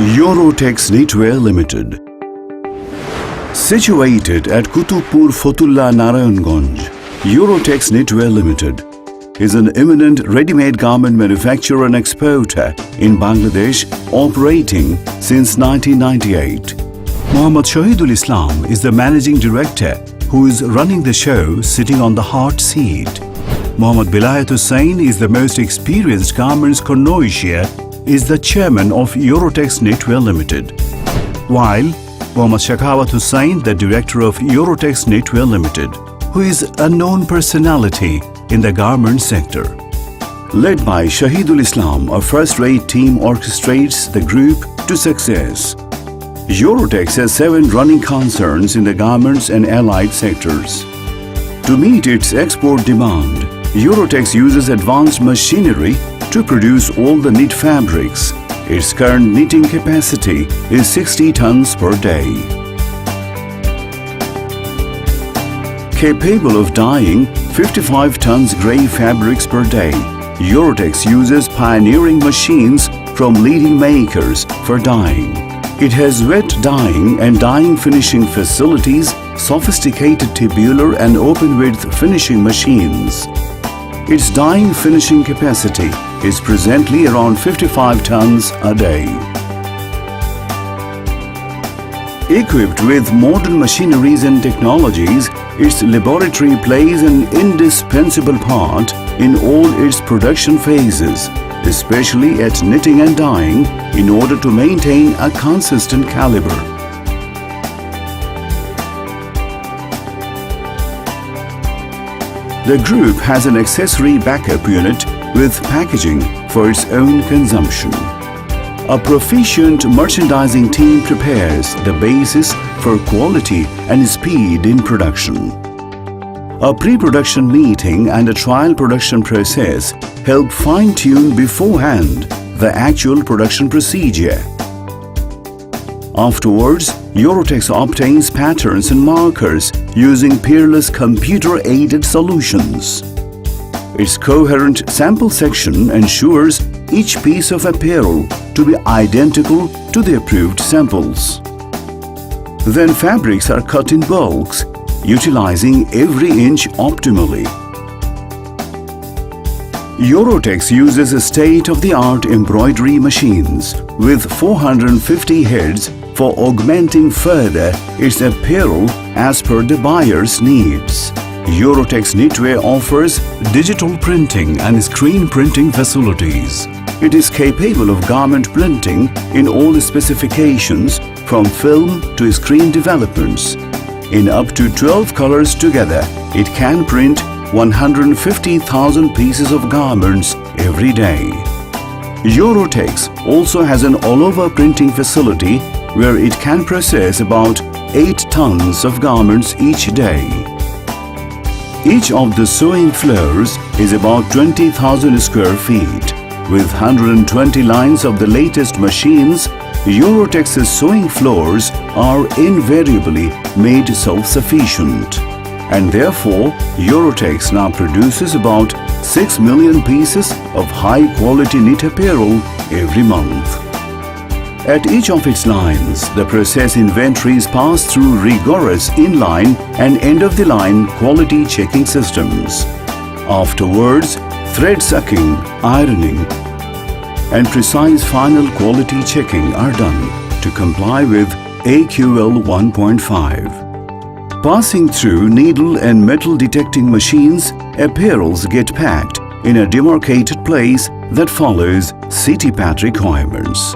Eurotex Knitwear Limited. Situated at Kutupur Fotulla Narayanganj, Eurotex Knitwear Limited is an eminent ready-made garment manufacturer and exporter in Bangladesh, operating since 1998. Mohammad Shahidul Islam is the managing director who is running the show sitting on the hot seat. Mohammad Bilayat Hussain is the most experienced garments connoisseur, is the chairman of Eurotex Knitwear Limited, while Mohammad Shakawat Hussain, the director of Eurotex Knitwear Limited, who is a known personality in the garment sector. Led by Shahidul Islam, a first-rate team orchestrates the group to success. Eurotex has 7 running concerns in the garments and allied sectors. To meet its export demand, Eurotex uses advanced machinery to produce all the knit fabrics. Its current knitting capacity is 60 tons per day. Capable of dyeing 55 tons grey fabrics per day, Eurotex uses pioneering machines from leading makers for dyeing. It has wet dyeing and dyeing finishing facilities, sophisticated tubular and open-width finishing machines. Its dyeing finishing capacity is presently around 55 tons a day. Equipped with modern machineries and technologies, its laboratory plays an indispensable part in all its production phases, especially at knitting and dyeing, in order to maintain a consistent caliber. The group has an accessory backup unit with packaging for its own consumption. A proficient merchandising team prepares the basis for quality and speed in production. A pre-production meeting and a trial production process help fine-tune beforehand the actual production procedure. Afterwards, Eurotex obtains patterns and markers using peerless computer-aided solutions. Its coherent sample section ensures each piece of apparel to be identical to the approved samples. Then fabrics are cut in bulks, utilizing every inch optimally. Eurotex uses state-of-the-art embroidery machines with 450 heads for augmenting further its apparel as per the buyer's needs. Eurotex Knitwear offers digital printing and screen printing facilities. It is capable of garment printing in all specifications from film to screen developments. In up to 12 colors together, it can print 150,000 pieces of garments every day. Eurotex also has an all-over printing facility where it can process about 8 tons of garments each day. Each of the sewing floors is about 20,000 square feet. With 120 lines of the latest machines, Eurotex's sewing floors are invariably made self-sufficient. And therefore, Eurotex now produces about 6 million pieces of high-quality knit apparel every month. At each of its lines, the process inventories pass through rigorous inline and end-of-the-line quality checking systems. Afterwards, thread sucking, ironing, and precise final quality checking are done to comply with AQL 1.5. Passing through needle and metal detecting machines, apparels get packed in a demarcated place that follows CTPAT requirements.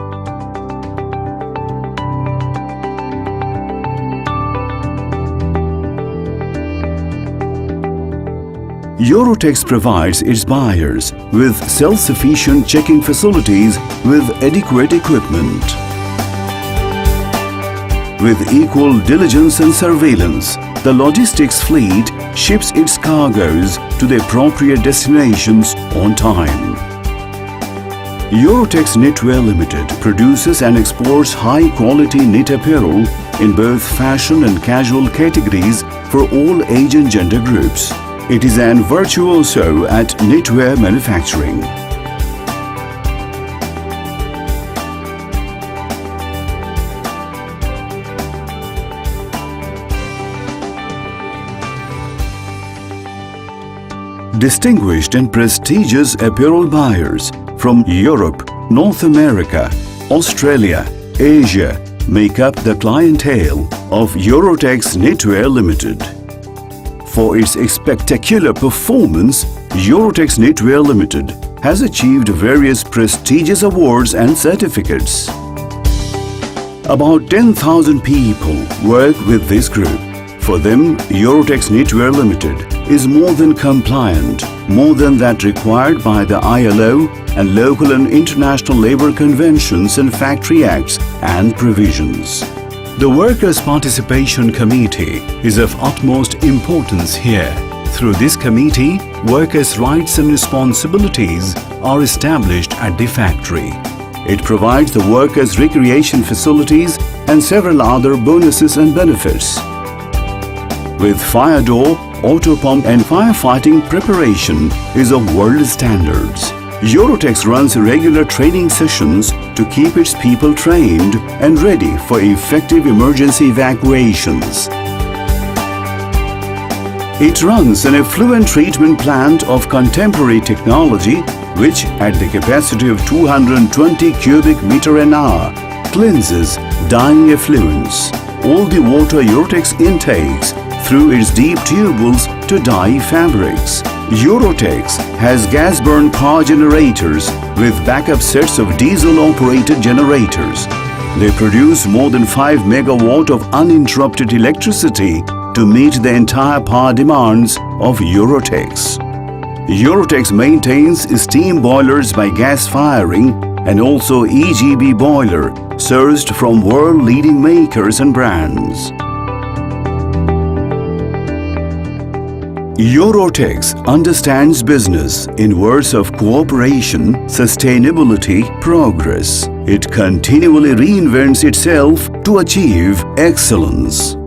Eurotex provides its buyers with self-sufficient checking facilities with adequate equipment. With equal diligence and surveillance, the logistics fleet ships its cargoes to the appropriate destinations on time. Eurotex Knitwear Limited produces and exports high-quality knit apparel in both fashion and casual categories for all age and gender groups. It is an virtuoso at knitwear manufacturing. Distinguished and prestigious apparel buyers from Europe, North America, Australia, Asia make up the clientele of Eurotex Knitwear Limited. For its spectacular performance, Eurotex Knitwear Limited has achieved various prestigious awards and certificates. About 10,000 people work with this group. For them, Eurotex Knitwear Limited is more than compliant, more than that required by the ILO and local and international labor conventions and factory acts and provisions. The Workers' Participation Committee is of utmost importance here. Through this committee, workers' rights and responsibilities are established at the factory. It provides the workers' recreation facilities and several other bonuses and benefits. With fire door, auto pump and firefighting preparation is of world standards. Eurotex runs regular training sessions to keep its people trained and ready for effective emergency evacuations. It runs an effluent treatment plant of contemporary technology which, at the capacity of 220 cubic meter an hour, cleanses dyeing effluents. All the water Eurotex intakes through its deep tubules to dye fabrics. Eurotex has gas-burn power generators with backup sets of diesel-operated generators. They produce more than 5 megawatt of uninterrupted electricity to meet the entire power demands of Eurotex. Eurotex maintains steam boilers by gas firing and also EGB boiler sourced from world-leading makers and brands. Eurotex understands business in words of cooperation, sustainability, progress. It continually reinvents itself to achieve excellence.